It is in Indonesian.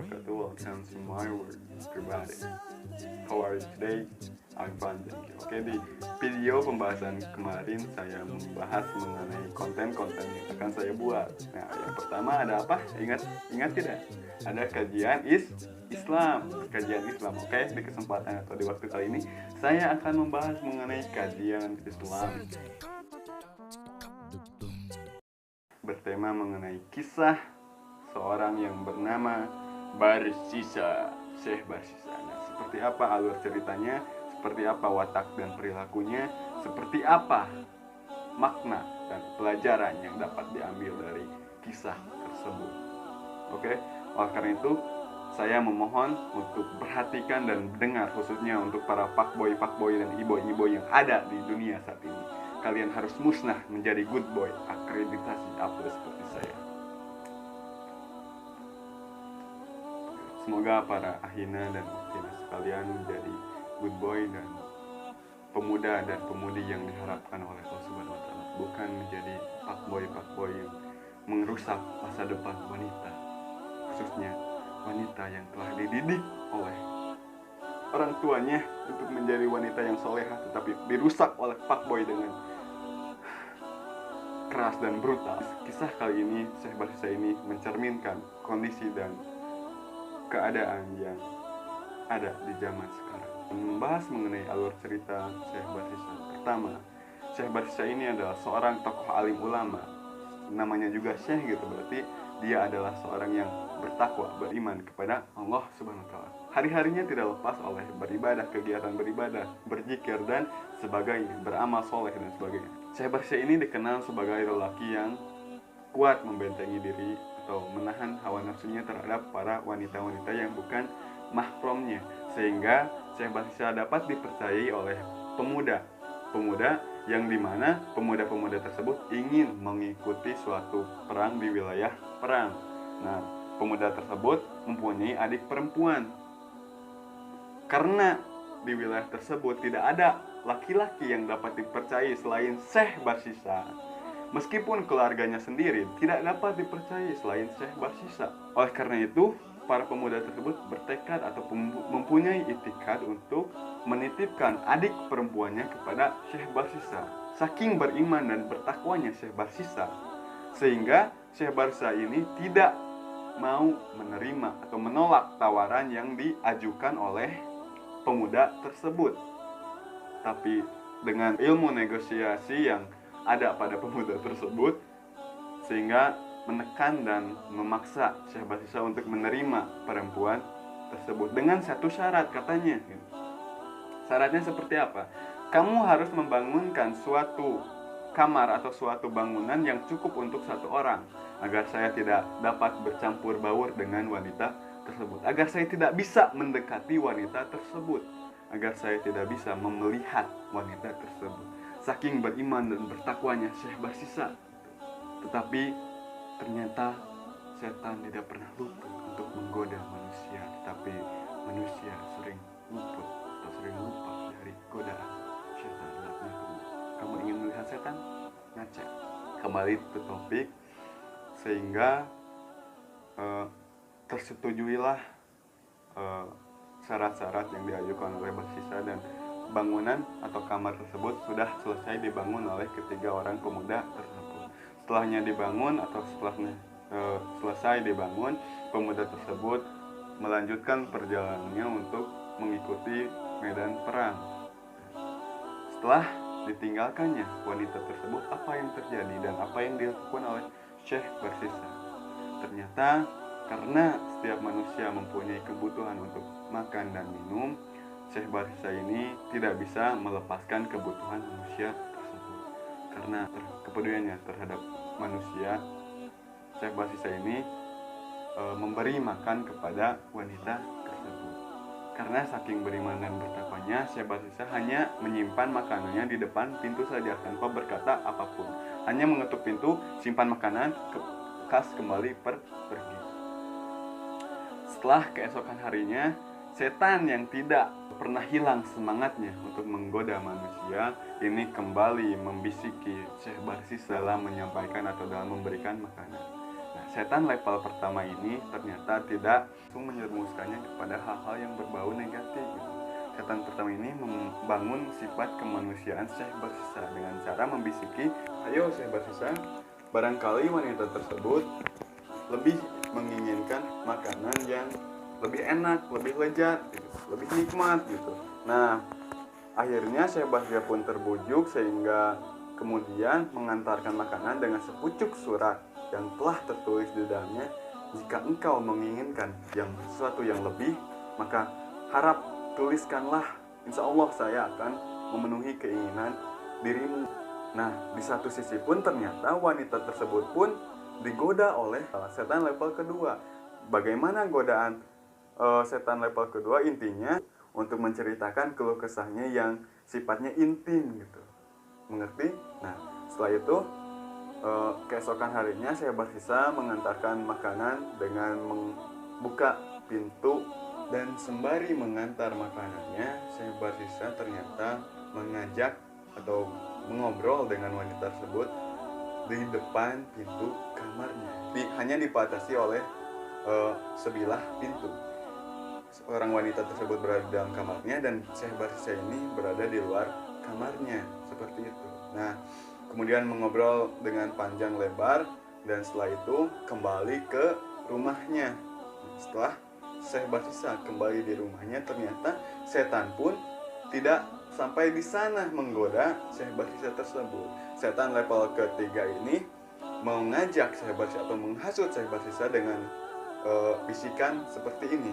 wabarakatuh. Welcome to my world, everybody. How are you today? I'm fine, thank you. Oke, di video pembahasan kemarin saya membahas mengenai konten-konten yang akan saya buat. Nah, yang pertama ada apa? Ingat tidak? Ada kajian Islam, kajian Islam. Oke, di kesempatan atau di waktu kali ini saya akan membahas mengenai kajian Islam, bertema mengenai kisah seorang yang bernama Barsisa, Syekh Barsisa. Nah, seperti apa alur ceritanya, seperti apa watak dan perilakunya, seperti apa makna dan pelajaran yang dapat diambil dari kisah tersebut. Oke, oleh karena itu saya memohon untuk perhatikan dan dengar, khususnya untuk para fuckboy dan ibo yang ada di dunia saat ini. Kalian harus musnah menjadi good boy, akreditasi A+ seperti saya. Semoga para ahina dan uktina sekalian menjadi good boy dan pemuda dan pemudi yang diharapkan oleh Allah Subhanahu wa Ta'ala, bukan menjadi fuckboy yang merusak masa depan wanita, khususnya wanita yang telah dididik oleh orang tuanya untuk menjadi wanita yang solehah, tetapi dirusak oleh fuckboy dengan keras dan brutal. Kisah kali ini, Syekh Barsisa ini mencerminkan kondisi dan keadaan yang ada di zaman sekarang. Membahas mengenai alur cerita Syekh Barsisa. Pertama, Syekh Barsisa ini adalah seorang tokoh alim ulama. Namanya juga Syekh gitu, berarti dia adalah seorang yang bertakwa, beriman kepada Allah Subhanahu wa Ta'ala. Hari-harinya tidak lepas oleh beribadah, kegiatan beribadah, berzikir dan sebagainya, beramal soleh dan sebagainya. Syekh Barsisa ini dikenal sebagai lelaki yang kuat membentengi diri atau menahan hawa nafsunya terhadap para wanita-wanita yang bukan mahramnya, sehingga Syekh Barsisa dapat dipercayai oleh pemuda yang dimana pemuda-pemuda tersebut ingin mengikuti suatu perang di wilayah perang. Nah, pemuda tersebut mempunyai adik perempuan. Karena di wilayah tersebut tidak ada laki-laki yang dapat dipercayai selain Syekh Barsisa, meskipun keluarganya sendiri tidak dapat dipercayai selain Syekh Barsisa. Oleh karena itu, para pemuda tersebut bertekad atau mempunyai itikad untuk menitipkan adik perempuannya kepada Syekh Barsisa. Saking beriman dan bertakwanya Syekh Barsisa, sehingga Syekh Barsisa ini tidak mau menerima atau menolak tawaran yang diajukan oleh pemuda tersebut. Tapi dengan ilmu negosiasi yang ada pada pemuda tersebut, sehingga menekan dan memaksa Syekh Barsisa untuk menerima perempuan tersebut dengan satu syarat katanya. Syaratnya seperti apa? Kamu harus membangunkan suatu kamar atau suatu bangunan yang cukup untuk satu orang, agar saya tidak dapat bercampur baur dengan wanita tersebut, agar saya tidak bisa mendekati wanita tersebut, agar saya tidak bisa melihat wanita tersebut. Saking beriman dan bertakwanya Syekh Barsisa. Tetapi ternyata setan tidak pernah luput untuk menggoda manusia, tetapi manusia sering luput atau sering lupa dari godaan setan. Kamu ingin melihat setan? Ngaca. Kembali ke topik, sehingga tersetujuilah syarat-syarat yang diajukan oleh Barsisa, dan bangunan atau kamar tersebut sudah selesai dibangun oleh ketiga orang pemuda tersebut. Setelahnya dibangun atau setelahnya selesai dibangun, pemuda tersebut melanjutkan perjalanannya untuk mengikuti medan perang. Setelah ditinggalkannya wanita tersebut, apa yang terjadi dan apa yang dilakukan oleh Syekh Barsisa? Ternyata karena setiap manusia mempunyai kebutuhan untuk makan dan minum, Syekh Barsisa ini tidak bisa melepaskan kebutuhan manusia tersebut. Karena kepeduliannya terhadap manusia, Syekh Barsisa ini memberi makan kepada wanita tersebut. Karena saking beriman dan bertakwanya, Syekh Barsisa hanya menyimpan makanannya di depan pintu saja tanpa berkata apapun. Hanya mengetuk pintu, simpan makanan, kas kembali pergi. Setelah keesokan harinya, setan yang tidak pernah hilang semangatnya untuk menggoda manusia ini kembali membisiki Syekh Barsisa dalam menyampaikan atau dalam memberikan makanan. Nah, setan level pertama ini ternyata tidak langsung menyerumuskannya kepada hal-hal yang berbau negatif gitu. Setan pertama ini membangun sifat kemanusiaan Syekh Barsisa dengan cara membisiki, ayo Syekh Barsisa, barangkali wanita tersebut lebih menginginkan makanan yang lebih enak, lebih lezat, gitu, lebih nikmat gitu. Nah, akhirnya Syekh Barsisa pun terbujuk sehingga kemudian mengantarkan makanan dengan sepucuk surat yang telah tertulis di dalamnya, jika engkau menginginkan sesuatu yang lebih, maka harap tuliskanlah, insya Allah saya akan memenuhi keinginan dirimu. Nah, di satu sisi pun ternyata wanita tersebut pun digoda oleh setan level kedua. Bagaimana godaan setan level kedua? Intinya untuk menceritakan keluh kesahnya yang sifatnya intim gitu. Mengerti? Nah, setelah itu keesokan harinya Syekh Barsisa mengantarkan makanan dengan membuka pintu, dan sembari mengantar makanannya, Syekh Barsisa ternyata mengajak atau mengobrol dengan wanita tersebut di depan pintu kamarnya. Hanya dibatasi oleh sebilah pintu. Seorang wanita tersebut berada di dalam kamarnya dan Syekh Barsisa ini berada di luar kamarnya, seperti itu. Nah, kemudian mengobrol dengan panjang lebar, dan setelah itu kembali ke rumahnya. Setelah Syekh Barsisa kembali di rumahnya, ternyata setan pun tidak sampai di sana menggoda Syekh Barsisa tersebut. Setan level ketiga ini mengajak Syekh Barsisa atau menghasut Syekh Barsisa dengan bisikan seperti ini.